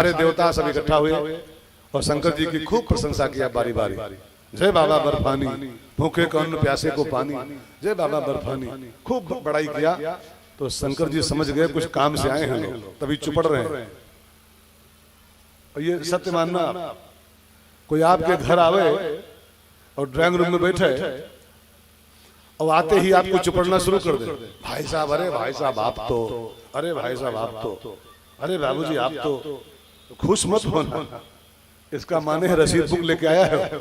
सारे देवता सब इकट्ठा हुए और शंकर जी की खूब प्रशंसा किया बारी बारी। जय बाबा बर्फानी, भूखे को अन्न प्यासे को पानी, जय बाबा बर्फानी, खूब बड़ाई किया। तो शंकर जी समझ गए कुछ काम से आए हैं लोग, तभी चुपड़ रहे हैं। और ये सत्य मानना, कोई आपके घर आवे और ड्राइंग रूम में बैठे और आते ही आपको चुपड़ना शुरू कर दे, भाई साहब, अरे भाई साहब आप तो, अरे भाई साहब आप तो, अरे बाबूजी आप तो, खुश मत होना। इसका माने है रसीद बुक लेके आया है,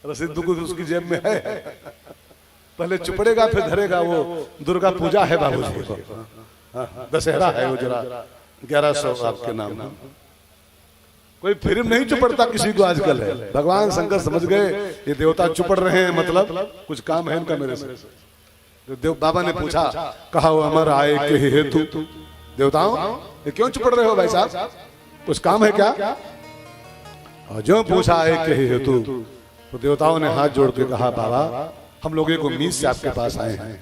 रसीद बुक उसकी जेब में है। पहले चुपड़ेगा फिर धरेगा। वो दुर्गा पूजा है बाबूजी को, दशहरा है वो, जरा 1100 आपके नाम। कोई फिल्म नहीं चुपड़ता किसी को आजकल है। भगवान शंकर समझ गए ये देवता चुपड़ रहे हैं, मतलब कुछ काम है इनका मेरे से। देव बाबा ने पूछा, कहा वो अमर आए के हेतु, देवताओं ये क्यों चुपड़ रहे हो भाई साहब, कुछ काम है क्या? और जो पूछा आए के हेतु, तो देवताओं ने हाथ जोड़ के कहा, बाबा हम लोग एक उम्मीद से आपके पास आए हैं।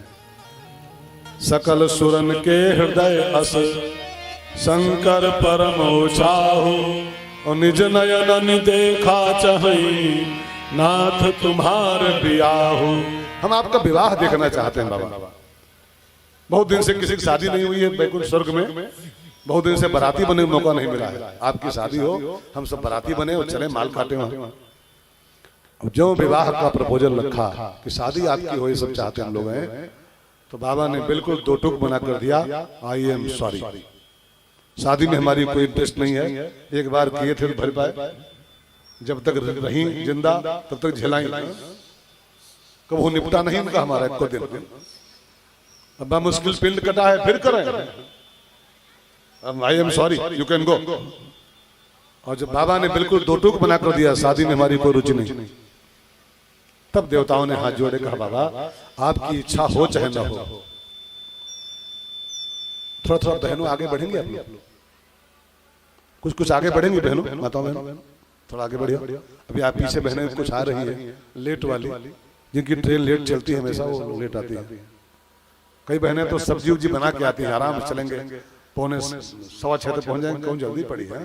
सकल सुरन के हृदय अस शंकर परम उछाहु, और निज नयन देखा चहई नाथ तुम्हार बियाहु। हम आपका विवाह देखना चाहते हैं बाबा। बहुत दिन से किसी की शादी नहीं हुई है बैकुंठ स्वर्ग में, बहुत दिन से बाराती बने मौका नहीं मिला है। आपकी शादी हो, हम सब बाराती बने और चले माल काटे वहां। जो विवाह का प्रपोजल रखा कि शादी आपकी हो, ये सब चाहते हम लोग हैं, तो बाबा ने बिल्कुल दो टूक बना कर दिया, आई एम सॉरी, शादी में हमारी कोई इंटरेस्ट नहीं है। एक बार किए थे तो भर पाए, जब तक रही जिंदा तब तक झेलाई, कब वो निपटा नहीं उनका हमारा एक दिन। अब मुश्किल पिंड कटा है फिर करें, I am sorry you can go. और जब बाबा ने बिल्कुल दो टूक बना कर दिया, शादी में हमारी कोई रुचि नहीं, तब देवताओं ने हाथ जोड़े, कहा बाबा आपकी इच्छा हो चाहे ना हो। थोड़ा थोड़ा बहनों आगे बढ़ेंगे आप लोग, कुछ कुछ आगे बढ़ेंगे बहनों, माताओं बहनों थोड़ा आगे बढ़िए। अभी आप पीछे बहनें कुछ आ रही है लेट वाली, जिनकी ट्रेन लेट चलती है हमेशा, वो लेट आती है। कई बहनें तो सब्जी उब्जी बना के आती है, आराम से चलेंगे, 5:15 तक पहुंच जाएंगे, कौन जल्दी पड़ी है,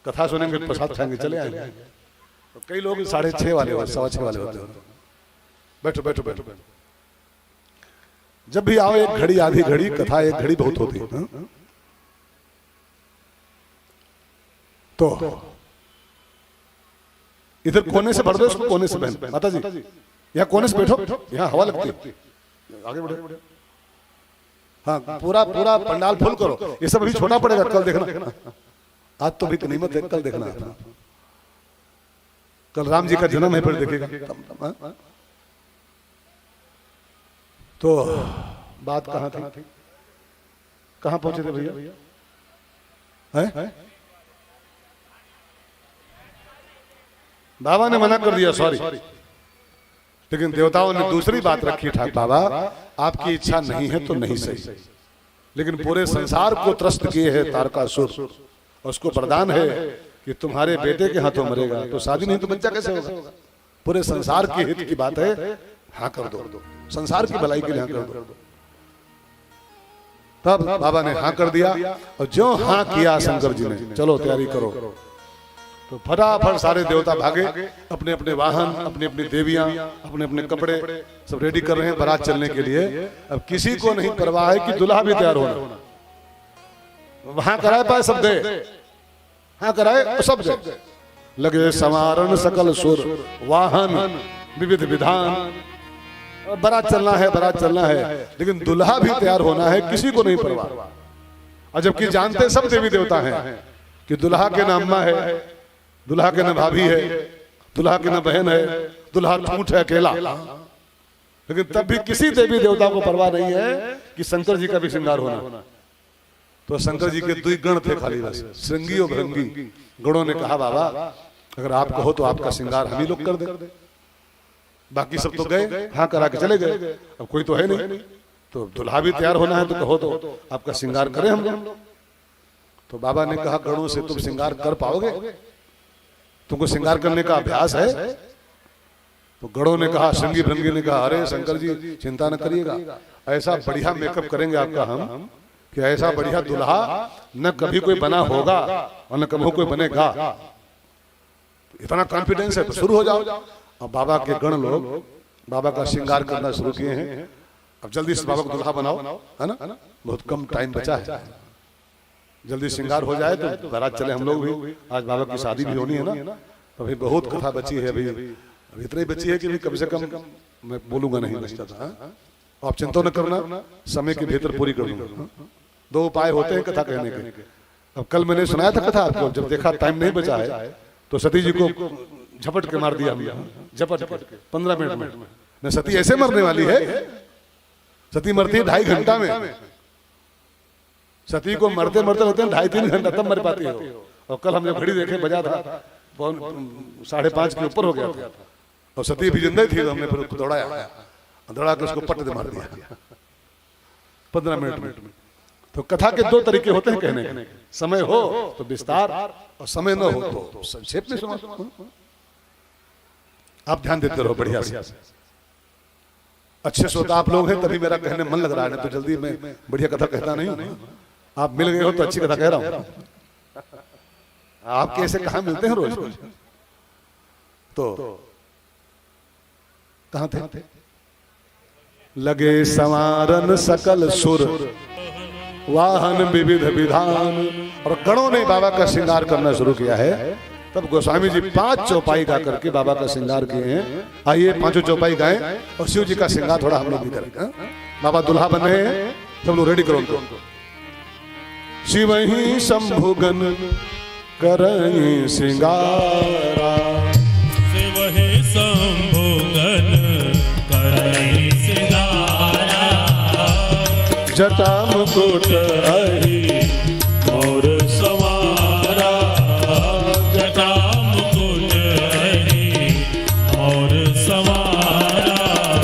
कथा सुनेंगे प्रसाद खाएंगे चले आएंगे। तो कई लोग 6:30 वाले होते, 6:15 वाले होते हैं। बैठो बैठो बैठो, जब भी आओ एक घड़ी आधी घड़ी, कथा एक घड़ी बहुत होती है। तो इधर कोने से भर दो इसको, कोने से बहन माता जी यहाँ कोने से बैठो, यहाँ हवा लगती है, आगे बढ़ो। हाँ पूरा पूरा पंडाल फुल करो। ये सब अभी छोटा पड़ेगा, कल देखना, आज तो भी गनीमत है, कल देखना। कल राम जी का जन्म है, फिर देखेगा। तो बात कहाँ थी, कहाँ पहुंचे थे भैया? हैं? बाबा ने मना कर दिया सॉरी, लेकिन देवताओं ने दूसरी बात रखी, ठाक बाबा आपकी इच्छा नहीं है तो नहीं सही, लेकिन पूरे संसार को त्रस्त किए है तारकासुर, और उसको वरदान है कि तुम्हारे बेटे के हाथों मरेगा, तो शादी नहीं तो बच्चा कैसे होगा? पूरे संसार के हित की बात है, हाँ कर दो, संसार की भलाई के लिए हाँ कर दो। तब बाबा ने हाँ कर दिया, और जो हाँ किया शंकर जी ने, चलो तैयारी करो, तो फटाफट सारे देवता भागे, अपने अपने वाहन, अपनी अपनी देवियां, अपने अपने कपड़े सब रेडी कर रहे हैं बारात चलने के लिए। अब किसी को नहीं परवाह है कि दुल्हा भी तैयार होना, वहां कराए पाए सब दे, हाँ कराए सब दे। लगे समारण सकल सुर वाहन विविध विधान, बारात चलना है, बारात चलना है, लेकिन दुल्हा भी तैयार होना है, किसी को नहीं परवाह। और जबकि जानते सब देवी देवता हैं कि दुल्हा के नाम मां है, दुल्हा के न भाभी है, दुल्हा के न बहन है, दुल्हा ठूठ है अकेला, लेकिन तब भी किसी देवी देवता को परवाह नहीं है कि शंकर जी का भी श्रृंगार होना। तो शंकर जी के 2 गण थे खाली, बस श्रृंगी और भृंगी। गणों ने कहा बाबा अगर आप कहो तो आपका श्रृंगार हम ही लोग कर दे, बाकी सब तो गए हाँ करा के चले गए, अब कोई तो है नहीं, तो दुल्हा भी तैयार होना है तो कहो तो आपका श्रृंगार करें हम लोग। तो बाबा ने कहा गणों से तुम श्रृंगार कर पाओगे, तुमको श्रृंगार करने का अभ्यास है? तो गणों ने कहा, श्रृंगी भृंगी ने कहा, अरे शंकर जी चिंता न करिएगा, ऐसा बढ़िया मेकअप करेंगे आपका हम कि ऐसा बढ़िया दुल्हा न कभी कोई बना होगा और न कभी कोई बनेगा। इतना कॉन्फिडेंस है तो शुरू हो जाओ। अब बाबा के गण लोग बाबा का श्रृंगार करना शुरू किए हैं। अब जल्दी से बाबा को दुल्हा बनाओ, है ना, बहुत कम टाइम बचा है, जल्दी श्रृंगार हो जाए तो बारात चले। हम लोग भी आज बाबा की शादी भी होनी है ना, तो अभी बहुत कथा बची है। अभी इतना ही बची है कि कम से कम मैं बोलूंगा नहीं बचता था। आप चिंता न करना, समय के भीतर पूरी कर दूंगा। 2 उपाय होते हैं कथा कहने के। अब कल मैंने सुनाया था कथा आपको, जब देखा टाइम नहीं बचा है तो सती जी को झपट के मार दिया हमने, झपट के 15 मिनट में। न सती ऐसे मरने वाली है, सती मरती है 2.5 घंटा में। सती को मरते मरते होते हैं 2.5-3 घंटा, तब मर पाती है। और कल हमने घड़ी देखे बजा था 5:30 के ऊपर हो गया था और सती भी जिंदा थी। तो हमने फिर उसको दौड़ा के उसको पट दे मार दिया 15 मिनट में। तो कथा के 2 तरीके होते हैं कहने के, समय हो तो विस्तार और समय न हो तो संक्षेप में सुनो। आप ध्यान देते रहो बढ़िया से। अच्छे श्रोता आप लोग हैं तभी मेरा कहने मन लग रहा है, तो जल्दी मैं बढ़िया कथा कहता नहीं हूं। आप मिल गए हो तो अच्छी कथा कह रहा हूं। आपके ऐसे कहां मिलते हैं रोज? तो कहां थे? लगे संवारन सकल सुर वाहन विविध विधान। और गणों ने बाबा का श्रृंगार करना शुरू किया है। तब गोस्वामी जी 5 चौपाई गा करके बाबा का श्रृंगार किए हैं। आइए 5 चौपाई गाएं और शिव जी का श्रृंगार थोड़ा हम लोग भी करेंगे। बाबा दुल्हा बन रहे हैं, सब लोग रेडी करो उनको। शिव ही शंभुगन करई श्रृंगारा, शिव ही शंभुगन करई श्रृंगारा। जटा मुकुट हरि और सवारा, जटा मुकुट हरि और सवारा।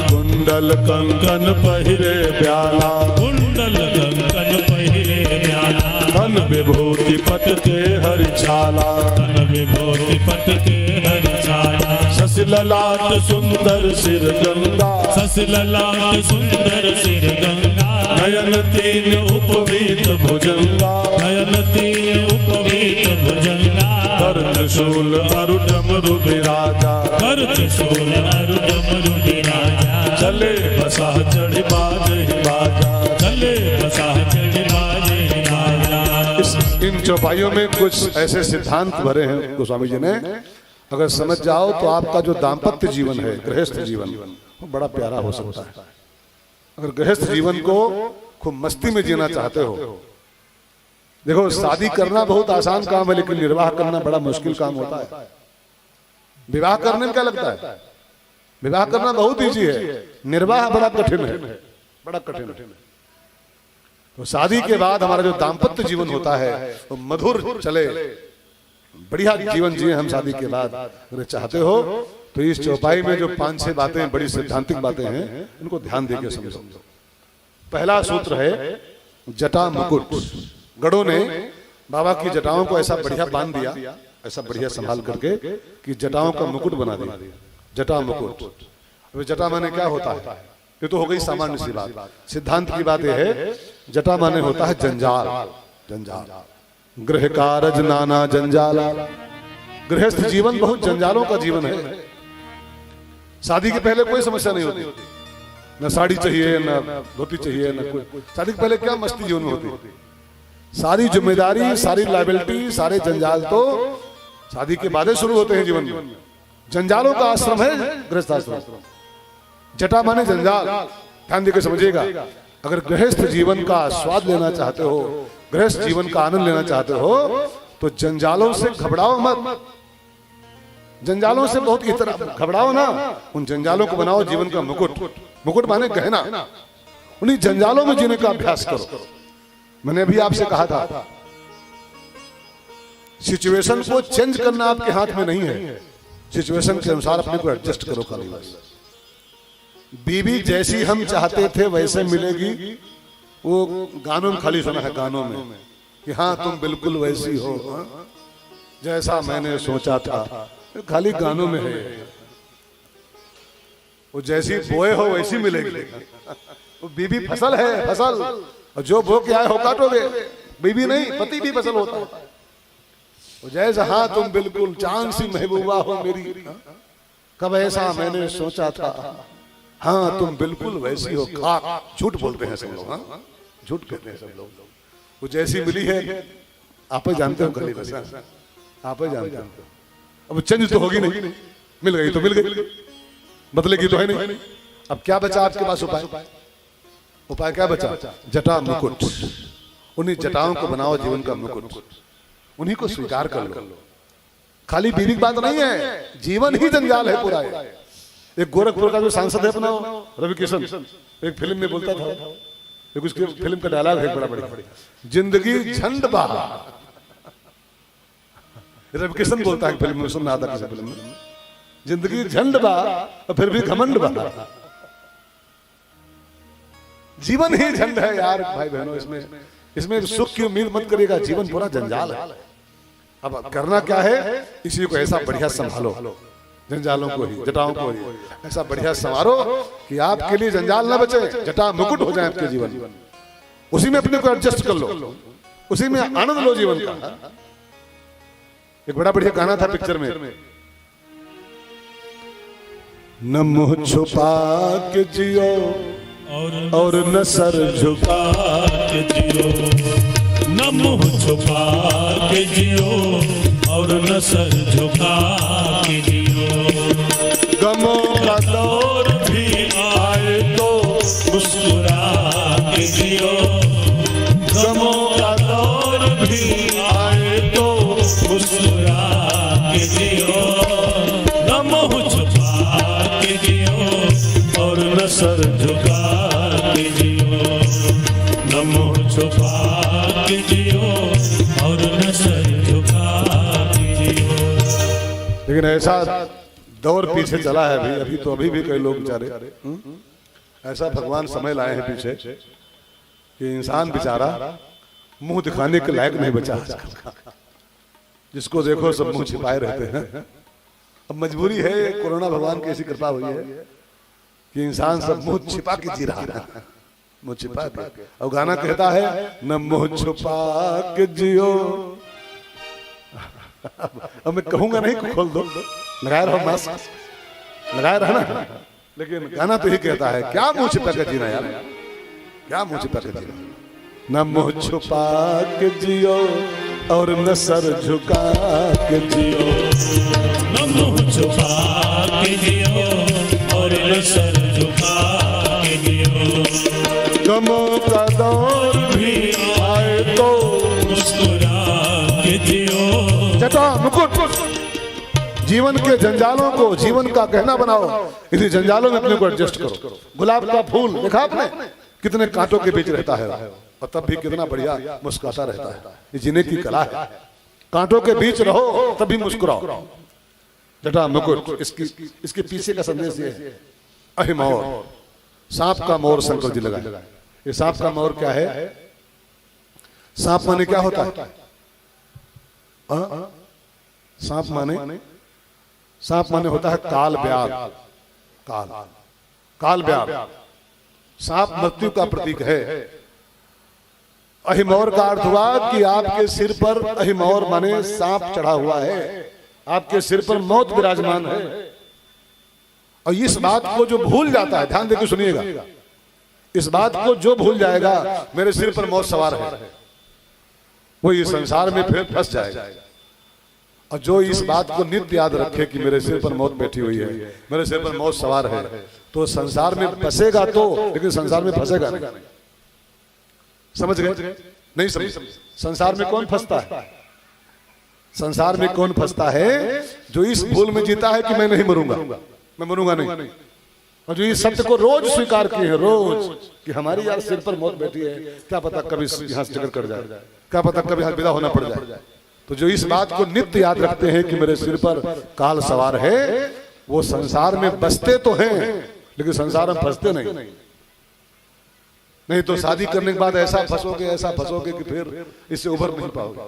कुंडल कंकन पहिरे प्याला, कुंडल कंकन पहिरे प्याला। धन विभूति पट के हरि छाला, धन विभूति पट के हरि छाला। शशि ललाट सुंदर सिर गंगा, शशि ललाट सुंदर सिर गंगा। नयन 3 उपवीत भुजंगा, नयन 3 उपवीत भुजंगा। कर त्रिशूल अरु डमरु विराजा, कर त्रिशूल अरु डमरु विराजा। चले बसा चढ़ी बाजे बाजा। चले बसा चढ़ी बाजे बाजा। इन चौपाइयों में कुछ ऐसे सिद्धांत भरे हैं गोस्वामी जी ने, अगर समझ जाओ तो आपका जो दाम्पत्य जीवन है, गृहस्थ जीवन, वो बड़ा प्यारा हो सकता है। अगर गृहस्थ जीवन को खूब मस्ती में जीना चाहते हो, देखो शादी करना बहुत आसान काम है, लेकिन निर्वाह करना बड़ा मुश्किल काम होता है। विवाह करने में क्या लगता है? विवाह करना बहुत ईजी है, निर्वाह बड़ा कठिन है, बड़ा कठिन है। तो शादी के बाद हमारा जो दाम्पत्य जीवन होता है वो मधुर चले, बढ़िया जीवन जिए हम शादी के बाद। अगर चाहते हो तो इस चौपाई में जो 5-6 बातें, बड़ी सिद्धांतिक बातें हैं, इनको ध्यान देके समझो। पहला सूत्र है जटा मुकुट। गणों ने बाबा की जटाओं को ऐसा बढ़िया बांध दिया, ऐसा बढ़िया संभाल करके कि जटाओं का मुकुट बना दिया। जटा मुकुट। अब जटा माने क्या होता है? ये तो हो गई सामान्य सी बात। सिद्धांत की बात यह है, जटा माने होता है जंजाल। जंजाल गृह कारज नाना जंजाला। गृहस्थ जीवन बहुत जंजालों का जीवन है। शादी के पहले कोई समस्या नहीं होती, न साड़ी चाहिए, न धोती चाहिए, न कोई। शादी के पहले क्या मस्ती जीवन में होती? सारी जिम्मेदारी, सारी लायबिलिटी, सारे जंजाल तो शादी के बाद शुरू होते हैं जीवन में। जंजालों का आश्रम है गृहस्थ आश्रम। जटा माने जंजाल। ध्यान देकर समझिएगा। अगर गृहस्थ जीवन का स्वाद लेना चाहते हो, गृहस्थ जीवन का आनंद लेना चाहते हो, तो जंजालों से घबराओ मत। जंजालों से बहुत की तरह घबराओ ना, उन जंजालों को बनाओ जीवन का मुकुट। मुकुट माने गहना। उन्हीं जंजालों में जीने का अभ्यास करो। मैंने अभी आपसे कहा था, सिचुएशन को चेंज करना आपके हाथ में नहीं है, सिचुएशन के अनुसार अपने को एडजस्ट करो खाली बस। बीवी जैसी हम चाहते थे वैसे मिलेगी, वो गानों में खाली सुना है, गानों में कि हाँ तुम बिल्कुल वैसी हो जैसा मैंने सोचा था, खाली गानों में है। वो जैसी बोए हो वैसी मिलेगी। वो बीवी फसल है, फसल। और जो भोग के आए हो काटोगे। बीवी नहीं, पति भी फसल होता है। जैसे हाँ तुम बिल्कुल चांद सी महबूबा हो मेरी, कब ऐसा मैंने सोचा था। हाँ तुम बिल्कुल वैसी हो खाक। झूठ बोलते हैं सब लोग, हाँ झूठ कहते हैं सब लोग। वो जैसी मिली है आप ही जानते हो, गली बस आप ही जानते हो। अब चेंज तो होगी नहीं, मिल गई तो मिल गई, बदलेगी तो है नहीं। अब क्या बचा आपके पास उपाय? उपाय क्या बचा? जटा मुकुट। उन्हीं जटाओं को बनाओ जीवन का मुकुट, उन्हीं को स्वीकार कर लो। खाली बीवी की बात नहीं है, जीवन ही जंजाल है पूरा। एक गोरखपुर का जो सांसद है अपना रवि किशन, एक फिल्म में बोलता था, एक उसकी फिल्म का डायलॉग है बड़ा बड़ा, जिंदगी झंड बहा। रवि किशन बोलता है फिल्म में, सुनना था किसी फिल्म में, जिंदगी झंड बहा और फिर भी घमंड बहा। जीवन ही झंड है यार भाई बहनों। इसमें सुख की उम्मीद मत करिएगा, जीवन पूरा जंजाल है। अब करना क्या है, इसी को ऐसा बढ़िया संभालो, जंजालों को ही, जटाओं को ही ऐसा बढ़िया संवारो कि आपके लिए जंजाल ना बचे, जटा मुकुट हो जाए आपके जीवन। उसी में अपने को एडजस्ट कर लो, उसी में आनंद लो जीवन का। एक बड़ा बढ़िया गाना था पिक्चर में, न मुंह छुपा के जियो और न सर झुका के जियो, न मुंह छुपा के जियो और न सर झुका के जियो। गमों का दौर भी आए तो मुस्कुरा के जियो, गमों का दौर भी आए तो मुस्कुरा के जियो। न मुंह छुपा के जियो और न सर झुका के जियो, न मुंह छुपा के जियो और न सर झुका के जियो। लेकिन ऐसा दौर पीछे चला है भाई, अभी भी कई लोग बेचारे ऐसा भगवान समय लाए हैं पीछे कि इंसान बेचारा मुंह दिखाने के लायक नहीं बचा। जिसको देखो सब मुंह छिपाए रहते हैं। अब मजबूरी है, कोरोना भगवान की ऐसी कृपा हुई है कि इंसान सब मुंह छिपा के जी रहा है, मुंह छिपा के। और गाना कहता है न मुंह छुपा के जियो। अब मैं कहूंगा नहीं, खोल दो, लगाए रहो मास्क, लगाए रहो ना। लेकिन गाना तो ही कहता है क्या मुंह छिपा के जीना यार, क्या मुंह छिपा के जीना। न मुंह छुपा के जियो और न सर झुका के जियो, न मुंह छुपा के जियो और न सर झुका के जियो। गमों का दौर भी आए तो मुस्कुरा के जियो। जटा मुकुट। जीवन के जंजालों को जीवन का गहना बनाओ, इन्हीं जंजालों में अपने को एडजस्ट करो। गुलाब का फूल देखा आपने, कितने कांटों के बीच रहता है और तब भी कितना बढ़िया मुस्कुराता रहता है। ये जीने की कला है, कांटों के बीच रहो तब भी मुस्कुराओ। जटा मुकुट, इसके पीछे का संदेश ये है, अहिमोर, सांप का मोर शंकर जी लगाए। ये सांप का मोर क्या है? सांप माने क्या होता है? सांप माने होता है काल व्याध। काल व्याध, सांप मृत्यु का प्रतीक है। अहिमोर का अर्थ हुआ कि आपके सिर पर, अहिमोर माने सांप चढ़ा हुआ है, आपके सिर पर मौत विराजमान है। और इस बात को जो भूल जाता है, ध्यान देकर सुनिएगा, इस बात को जो भूल जाएगा मेरे सिर पर मौत सवार है, वो इस संसार में फिर फंस जाएगा। और जो इस बात को नित्य याद रखे कि मेरे सिर पर मौत बैठी हुई है, मेरे सिर पर मौत सवार है, तो संसार में फंसेगा तो, लेकिन संसार में फंसेगा नहीं। समझ गए? नहीं समझ। संसार में कौन फंसता है? संसार में कौन फंसता है? जो इस भूल में जीता है कि मैं नहीं मरूंगा, मैं मरूंगा नहीं। और जो इस सत्य को रोज स्वीकार किए हैं, रोज, कि हमारी यार सिर पर मौत बैठी है, क्या पता कभी यहाँ से चक्कर कट जाए, क्या पता कभी यहाँ विदा होना पड़ जाए। तो जो इस बात को नित्य याद रखते हैं कि मेरे सिर पर काल सवार है, वो संसार में बसते तो हैं लेकिन संसार में फंसते नहीं तो शादी करने के बाद ऐसा फंसोगे कि फिर इससे उभर नहीं पाओगे।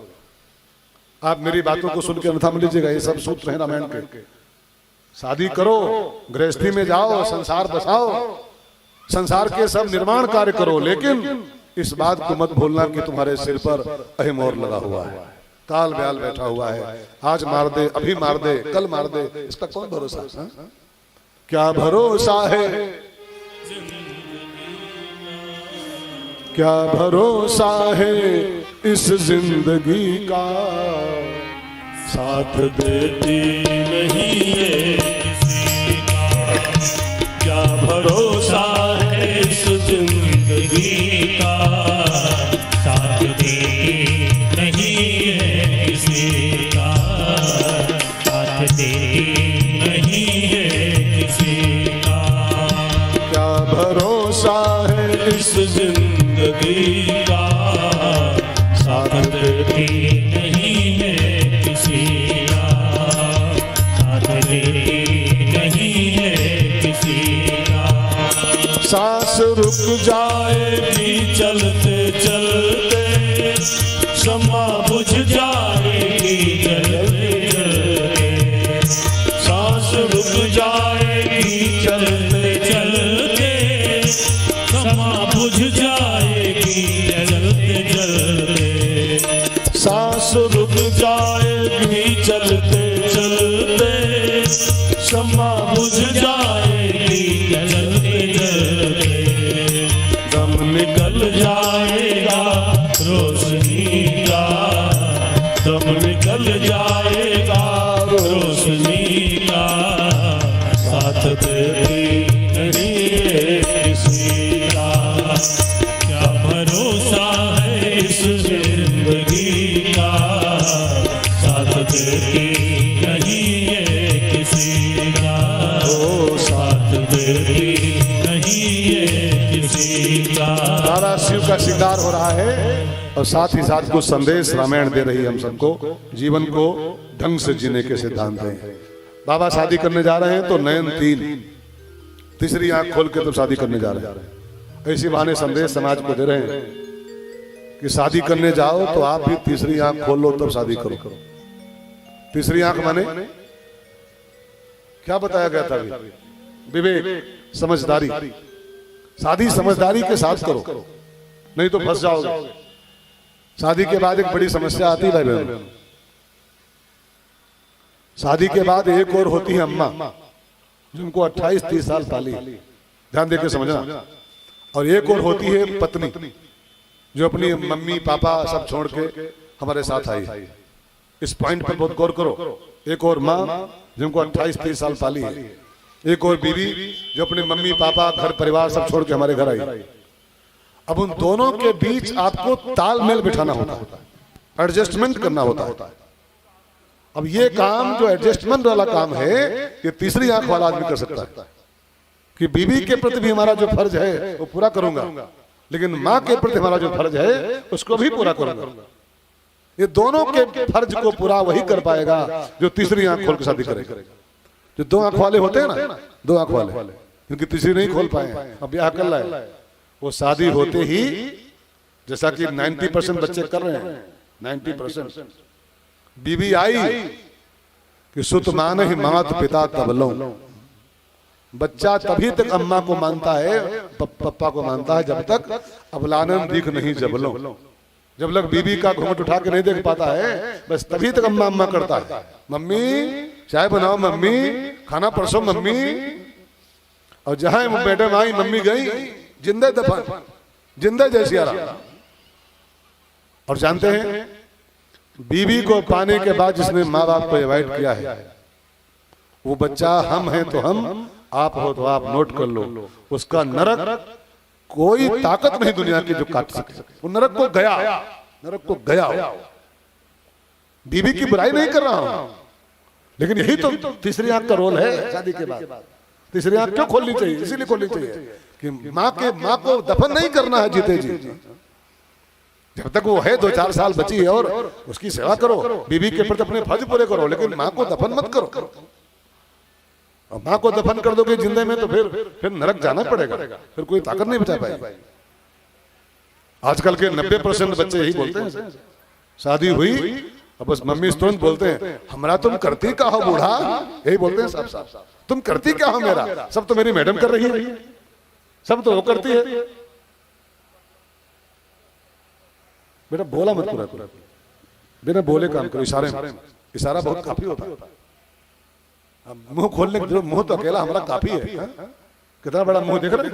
आप मेरी बातों को सुन के अन्यथा मत लीजिएगा, ये सब सूत्र हैं रामायण के। शादी करो, गृहस्थी में जाओ, संसार बसाओ, संसार के सब निर्माण कार्य करो, लेकिन इस बात को मत भूलना कि तुम्हारे सिर पर अहिमोर लगा हुआ है, काल ब्याल बैठा हुआ है। आज मार दे, अभी मार दे, कल मार दे, इसका कौन भरोसा है? क्या भरोसा है, क्या भरोसा है इस जिंदगी का, साथ देती नहीं है किसी का। क्या भरोसा है इस जिंदगी का, साथ देती नहीं है किसी का, साथ देती नहीं है किसी का। क्या भरोसा है इस जिंदगी का, साथ देती नहीं है किसी का, साथ देती नहीं है किसी का। सांस रुक जाएगी चलते चलते, क्षमा बुझ जाएगी जलते जलते। सांस रुक जाएगी चलते चलते, क्षमा बुझ जाएगी जलते जलते। सांस रुक जाएगी चलते चलते, क्षमा बुझ जाएगी जलते जलते। दम निकल जाएगा रोशनी का, दम निकल जाएगा रोशनी का, साथ देती नहीं है किसी का। क्या भरोसा है इस जिंदगी का, साथ देती नहीं है किसी का, ओ साथ देती नहीं है किसी का। सारा शिव का श्रृंगार हो रहा है और साथ ही साथ कुछ संदेश रामायण दे रही है हम सबको, जीवन को ढंग से जीने के सिद्धांत हैं। बाबा शादी करने जा रहे हैं तो नयन 3, तीसरी आंख खोल के तो शादी करने जा रहे हैं। ऐसी बहाने संदेश समाज को दे रहे हैं कि शादी करने जाओ तो आप भी तीसरी आंख खोल लो तब शादी करो। तीसरी आंख माने क्या बताया गया था? विवेक, समझदारी। शादी समझदारी के साथ करो, नहीं तो फंस जाओगे। शादी के बाद एक बड़ी समस्या आती है भाई बहनों। शादी के बाद एक और होती है अम्मा, जिनको 28-30 साल पाली, ध्यान देकर समझना। और एक और होती है पत्नी, जो अपनी मम्मी पापा सब छोड़ के हमारे साथ आई। इस पॉइंट पर बहुत गौर करो। एक और माँ जिनको 28-30 साल पाली है, एक और बीवी जो अपने मम्मी पापा घर परिवार सब छोड़ के हमारे घर आई। अब उन दोनों के बीच आपको तालमेल बिठाना होता है, एडजस्टमेंट करना होता है। अब ये काम जो एडजस्टमेंट वाला काम है, ये तीसरी आंख वाला आदमी कर सकता है कि बीवी के प्रति भी हमारा जो फर्ज है वो पूरा करूंगा, लेकिन माँ के प्रति हमारा जो फर्ज है उसको भी पूरा करूंगा। ये दोनों के फर्ज को पूरा वही कर पाएगा जो तीसरी आंख खोल के शादी करेगा। जो 2 आंख वाले होते हैं ना, 2 आंख वाले, क्योंकि तीसरी नहीं खोल पाए, अब ब्याह कर लाए, वो शादी होते ही, जैसा कि 90% बच्चे कर रहे हैं, 90% बीवी आई कि सुत मान ही मात पिता तब लो। बच्चा तभी तक अम्मा को मानता है, पप्पा को मानता है, जब तक अबलानन दिख नहीं जब लो। जब लग बीवी का घूंघट उठा के नहीं देख पाता है, बस तभी तक अम्मा अम्मा करता है। मम्मी चाय बनाओ, मम्मी खाना परसो, मम्मी। और जहां मैडम आई, मम्मी गई, जिंदे दफन, जिंदे जैसी आराम। और जानते हैं, बीवी को पाने के बाद जिसने माँ बाप को अवॉइड किया है, वो बच्चा हम हैं तो हम, आप हो तो आप, नोट कर लो। उसका नरक कोई ताकत नहीं दुनिया की जो काट सके। वो नरक को गया, नरक को गया। बीवी की बुराई नहीं कर रहा हूं, लेकिन यही तो तीसरी आंख का रोल है शादी के बाद। तीसरी आंख क्यों खोलनी चाहिए? इसीलिए खोलनी चाहिए कि माँ को दफन नहीं करना है जीते जी। जब तक वो है 2-4 साल बची है, और उसकी सेवा करो, बीवी के प्रति अपने फर्ज पूरे करो, लेकिन माँ को दफन मत करो। और माँ को दफन कर दोगे जिंदे में तो फिर नरक जाना पड़ेगा, फिर कोई ताकत नहीं बचा पाएगी। आजकल के 90% बच्चे यही बोलते हैं, शादी हुई अब बस मम्मी तुरंत बोलते हैं, हमारा तुम करती क्या हो बूढ़ा, यही बोलते हैं साहब, तुम करती क्या हो मेरा, सब तो मेरी मैडम कर रही है, सब तो वो करती है। बेटा बोला मत पूरा पूरा, बिना बोले काम करो, इशारे में। इशारा बहुत काफी होता है। अब मुंह खोलने के मुंह तो अकेला हमारा काफी है। हाँ? कितना बड़ा मुंह देख रहे,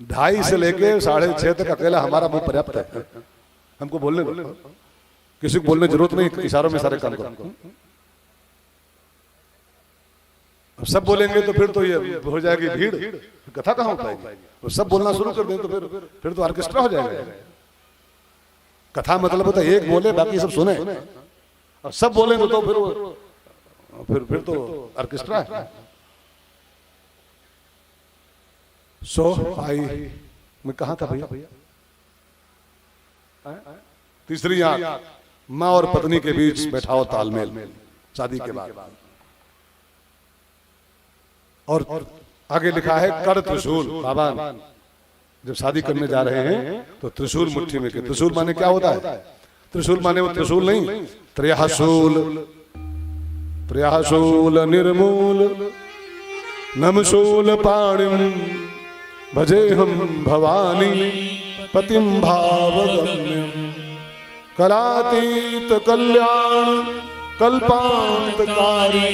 2.5 से लेके 6.5 तक अकेला हमारा मुंह पर्याप्त है। हमको बोलने दो, किसी को बोलने की जरूरत नहीं, इशारों में सारे काम करो। अब सब बोलेंगे तो फिर तो ये हो जाएगी भीड़, कथा कहाँ हो पाएगी। तो सब बोलना शुरू कर दें तो फिर तो ऑर्केस्ट्रा हो जाएगा। कथा मतलब होता है एक बोले बाकी सब सुने, और सब बोले तो फिर तो ऑर्केस्ट्रा है। सो आई मैं कहा था भैया, तीसरी आंख, माँ और पत्नी के बीच बैठाओ तालमेल शादी के बाद। और आगे लिखा है कर त्रिशूल। बाबा जब शादी करने जा रहे हैं तो त्रिशूल मुट्ठी में। त्रिशूल माने क्या होता है? त्रिशूल माने वो त्रिशूल नहीं, त्रयःशूल, त्रयःशूल निर्मूल नमशूल पाणिं भजेहं भवानी पतिं भावगम्यं कलातीत कल्याण कल्पांतकारी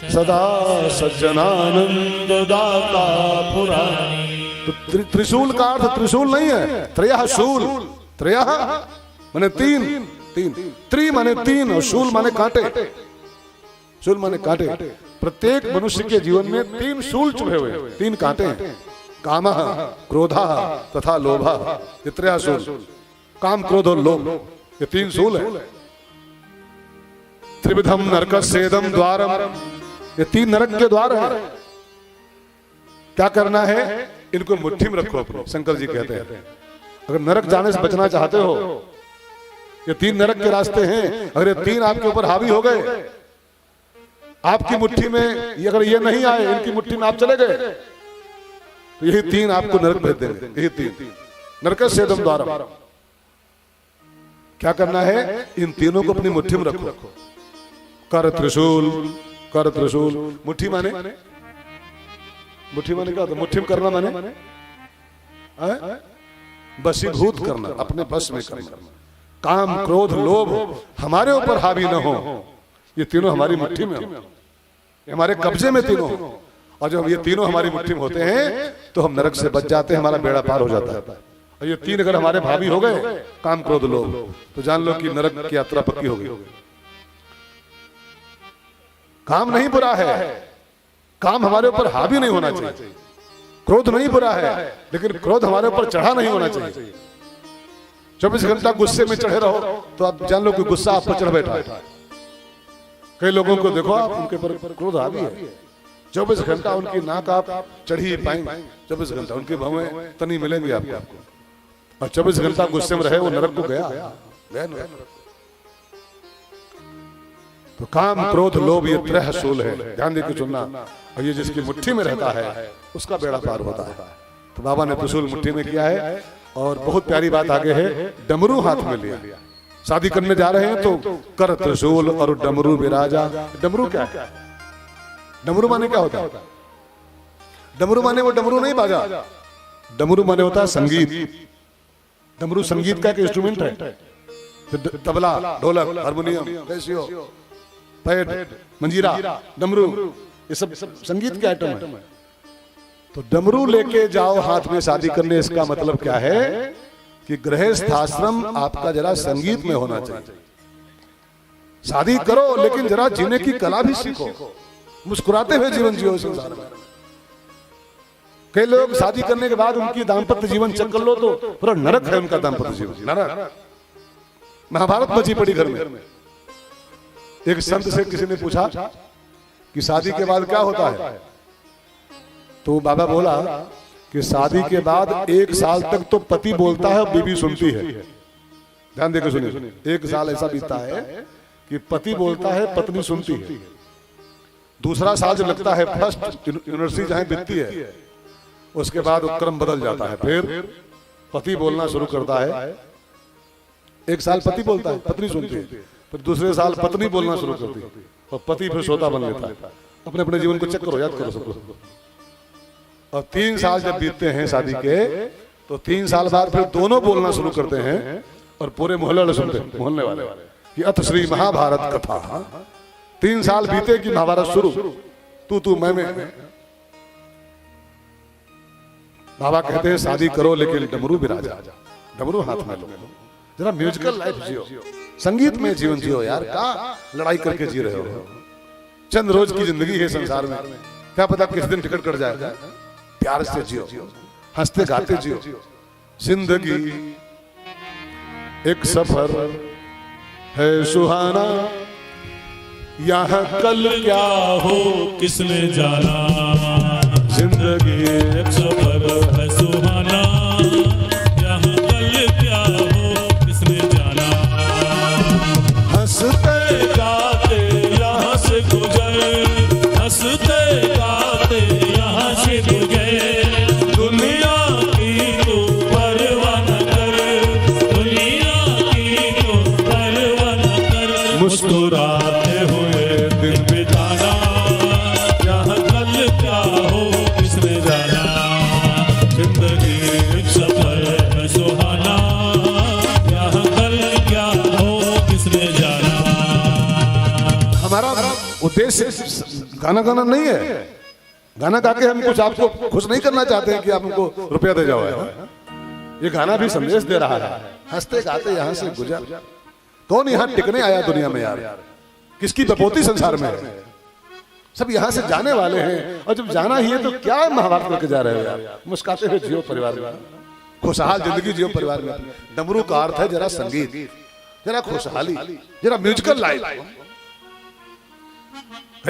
सदा सज्जनानंद दाता पुराणी। तो त्रिशूल का अर्थ त्रिशूल नहीं है, त्रयःशूल। त्रयः माने तीन, त्रि माने तीन, और शूल माने कांटे। शूल माने कांटे। प्रत्येक मनुष्य के जीवन में 3 शूल चुभे हुए, 3 कांटे हैं। कामः, क्रोधः तथा लोभः, ये त्रयःशूल। काम, क्रोध और लोभ, ये 3 शूल है। त्रिविधम नरकस्येदं द्वारम, ये 3 नरक के द्वार हैं। क्या करना है? इनको मुट्ठी में रखो अपने। शंकर जी कहते हैं अगर नरक जाने से बचना चाहते हो, ये 3 नरक के रास्ते हैं। अगर ये 3 आपके ऊपर हावी हो गए, आपकी मुट्ठी में, अगर ये नहीं आए, इनकी मुट्ठी में आप चले गए, तो यही 3 आपको नरक भेज देंगे। यही 3 नरकस्येदं द्वारम। क्या करना है? इन तीनों को अपनी मुट्ठी में रखो। कर त्रिशूल, कर त्रिशूल। मुट्ठी माने, मुट्ठी माने क्या होता है? मुट्ठी में करना माने बसीभूत करना, अपने बस में करना। काम, क्रोध, लोभ हमारे ऊपर हावी न हो, ये तीनों हमारी मुट्ठी में हो, हमारे कब्जे में तीनों हो। और जब ये तीनों हमारी मुट्ठी में होते हैं तो हम नरक से बच जाते हैं, हमारा बेड़ा पार हो जाता है। और ये 3 अगर हमारे भावी हो गए, काम, क्रोध, लोभ, तो जान लो कि नरक की यात्रा पक्की हो गई। काम नहीं बुरा है, काम हमारे ऊपर हावी नहीं होना चाहिए। क्रोध नहीं बुरा है, लेकिन क्रोध हमारे ऊपर चढ़ा नहीं होना चाहिए। 24 घंटा गुस्से में चढ़े रहो तो आप जान लो कि गुस्सा आप पर चढ़ बैठा है। कई लोगों को देखो आप, उनके ऊपर क्रोध हावी है। 24 घंटा उनकी नाक आप चढ़ी ही पाएंगे, 24 घंटा उनकी भवें तनी मिलेंगे आपको। और 24 घंटा गुस्से में रहे, वो नरक को गया। तो काम, क्रोध, लोभ ये त्रयःशूल है, ध्यान देकर सुनना। और ये जिसकी मुट्ठी में रहता है उसका बेड़ा पार होता है। तो बाबा ने त्रिशूल मुट्ठी में किया है। और बहुत प्यारी बात आगे है, डमरू हाथ में लिया। शादी करने जा रहे हैं तो कर त्रिशूल और डमरू विराजा। डमरू क्या है? डमरू माने क्या होता है? डमरू माने वो डमरू नहीं बाजा, डमरू माने होता है संगीत। डमरू संगीत का एक इंस्ट्रूमेंट है। तबला, ढोलक, हारमोनियम, कैसियो, पैड, मंजीरा, डमरू, ये सब संगीत के आइटम है। तो डमरू लेके जाओ हाथ में शादी करने। इसका मतलब क्या है कि गृहस्थाश्रम आपका जरा संगीत में होना चाहिए। शादी करो लेकिन जरा जीने की कला भी सीखो, मुस्कुराते हुए जीवन जियो संसार में। कई लोग शादी करने के बाद उनकी दाम्पत्य जीवन चेक कर लो तो पूरा नरक है उनका दाम्पत्य जीवन, नरक। महाभारत बची पड़ी घर में। एक संत से किसी ने पूछा कि शादी के बाद क्या होता है, तो बाबा बोला कि शादी के बाद 1 साल तक तो पति बोलता है, बीवी सुनती है। ध्यान देकर सुनिए, 1 साल ऐसा बीतता है कि पति बोलता है, पत्नी सुनती है। दूसरा साल जो लगता है, फर्स्ट यूनिवर्सिटी जहां बीतती है, उसके बाद क्रम बदल जाता है। फिर पति बोलना शुरू करता है। 1 साल पति बोलता है, पत्नी सुनती है। फिर दूसरे साल पत्नी बोलना शुरू करती है और पति फिर श्रोता बन लेता है। अपने अपने जीवन को चेक करो, याद करो सबको। और 3 साल जब बीतते हैं शादी के, तो 3 साल बाद फिर दोनों बोलना शुरू करते हैं और पूरे मोहल्ले वाले सुनते हैं, मोहल्ले वाले कि अथ श्री महाभारत कथा। 3 साल बीते कि महाभारत शुरू, तू मैं। बाबा कहते हैं शादी करो लेकिन डमरू बिराजा, डमरू हाथ में लो, जरा म्यूजिकल लाइफ जियो, संगीत में जीवन जियो यार, क्या लड़ाई करके जी रहे हो। चंद रोज की जिंदगी है संसार में, क्या पता किस दिन टिकट कट जाएगा। प्यार से जियो, हंसते गाते जियो। जिंदगी एक सफर है सुहाना, यहाँ कल क्या हो किसने जाना। जिंदगी एक सफर है सुहाना, यहाँ कल क्या हो किसने जाना। हंसते गाते यहाँ से गुजर, हंसते गाते यहाँ से गुजर। दुनिया की तो परवाह न कर, दुनिया की तो परवाह न कर। मुस्कुराते हुए दिन बिताना, यहाँ कल क्या हो किसने जाना। जिंदगी एक सफर है सुहाना, यहाँ कल क्या हो किसने जाना। हमारा उद्देश्य गाना गाना नहीं है, गाना गा के हम कुछ आपको खुश नहीं करना चाहते हैं कि आप हमको रुपया दे जाओ। ये गाना भी संदेश दे रहा है, हंसते गाते यहाँ से गुजर। कौन यहाँ टिकने आया दुनिया में यार, किसकी बपोती संसार में है। सब यहाँ से जाने वाले हैं, और जब जाना ही है तो क्या महाभारत करके जा रहे हो यार। मुस्कुराते हुए जियो परिवार में, खुशहाल जिंदगी जियो परिवार में। डमरू का अर्थ है जरा संगीत, जरा खुशहाली, जरा म्यूजिकल लाइफ।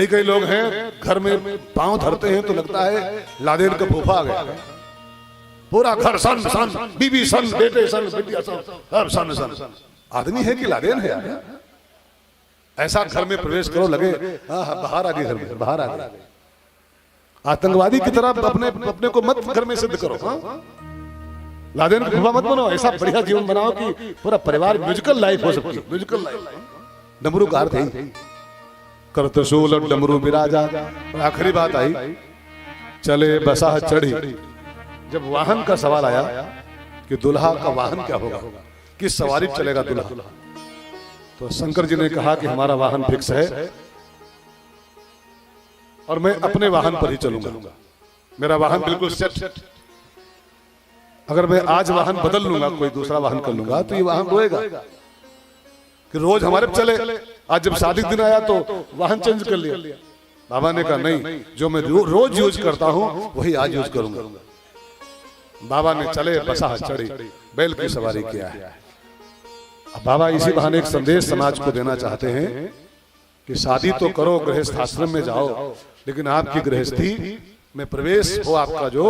कई लोग हैं घर में पांव धरते हैं तो लगता है लादेन का फूफा आ गया। पूरा घर सन सन, बीबी सन, बेटे सन, बेटिया सन, सब सन सन। आदमी है कि लादेन है यार। ऐसा घर में प्रवेश करो लगे बाहर आ गई, घर में बाहर आ गई। आतंकवादी की तरह अपने को मत घर में सिद्ध करो। लादेन का फूफा मत बनो, ऐसा बढ़िया जीवन बनाओ कि पूरा परिवार म्यूजिकल लाइफ हो सकती है। म्यूजिकल लाइफ डमरू का अर्थ है करतशूल डमरू बिराजा। और आखिरी बात आई, चले बसाह चढ़ी। जब वाहन का सवाल आया कि दुल्हा का वाहन क्या होगा, किस सवारी चलेगा दुल्हा, तो शंकर जी ने कहा कि हमारा वाहन फिक्स है और मैं अपने वाहन पर ही चलूंगा। मेरा वाहन बिल्कुल सेट। अगर मैं आज वाहन बदल लूंगा, कोई दूसरा वाहन कर लूंगा, तो ये वाहन रोएगा कि रोज हमारे पे चले। आज जब शादी दिन आया तो वाहन चेंज कर लिया। बाबा ने कहा नहीं, जो मैं रोज यूज करता हूं वही आज यूज करूंगा। बाबा ने चले बसाह चढ़ी, बैल की सवारी किया है। अब बाबा इसी बहाने एक संदेश समाज को देना चाहते हैं कि शादी तो करो, गृहस्थ आश्रम में जाओ, लेकिन आपकी गृहस्थी में प्रवेश हो आपका जो,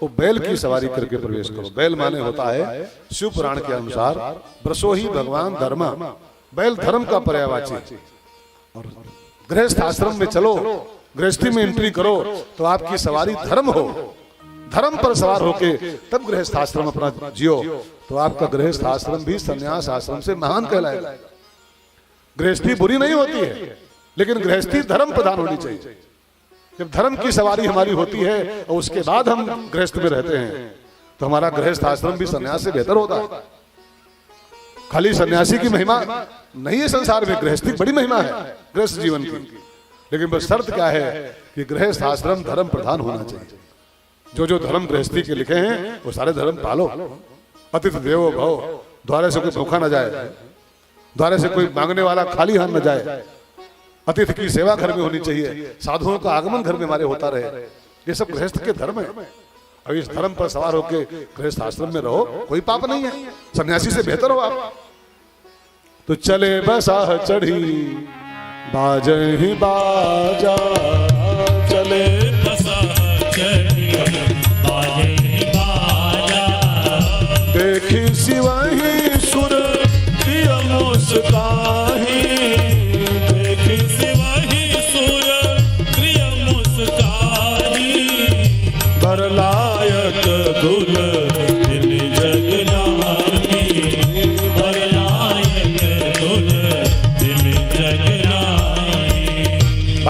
वो बैल की सवारी करके प्रवेश करो। बैल माने होता है शिव पुराण के अनुसार ब्रसो ही भगवान धर्मा, बैल धर्म का पर्यायवाची। और गृहस्थ आश्रम में चलो, गृहस्थी में एंट्री करो तो आपकी सवारी धर्म हो, धर्म पर सवार होके तब गृहस्थ आश्रम अपना जियो, तो आपका गृहस्थ आश्रम भी संन्यास आश्रम से महान कहलाएगा। गृहस्थी बुरी नहीं होती है, लेकिन गृहस्थी धर्म प्रधान होनी चाहिए। जब धर्म की सवारी हमारी होती है और उसके बाद हम गृहस्थ में रहते हैं, तो हमारा गृहस्थ आश्रम भी संन्यास से बेहतर होता है। खाली सन्यासी की महिमा नहीं है संसार में, गृहस्थी बड़ी महिमा है गृहस्थ जीवन की। लेकिन बस शर्त क्या है कि गृहस्थ आश्रम धर्म प्रधान होना चाहिए। जो धर्म गृहस्थी के लिखे हैं वो सारे धर्म पालो। अतिथि देवो भव, द्वारे से कोई भूखा न जाए, द्वारे से कोई मांगने वाला खाली हाथ न जाए। अतिथि की सेवा घर में होनी चाहिए, साधुओं का आगमन घर में हमारे होता रहे। ये सब गृहस्थ के धर्म है। और इस धर्म पर सवार होकर गृहस्थ आश्रम में रहो, कोई पाप नहीं है, सन्यासी से बेहतर हो आप। तो चले बसाह चढ़ी बाजे ही बाजा।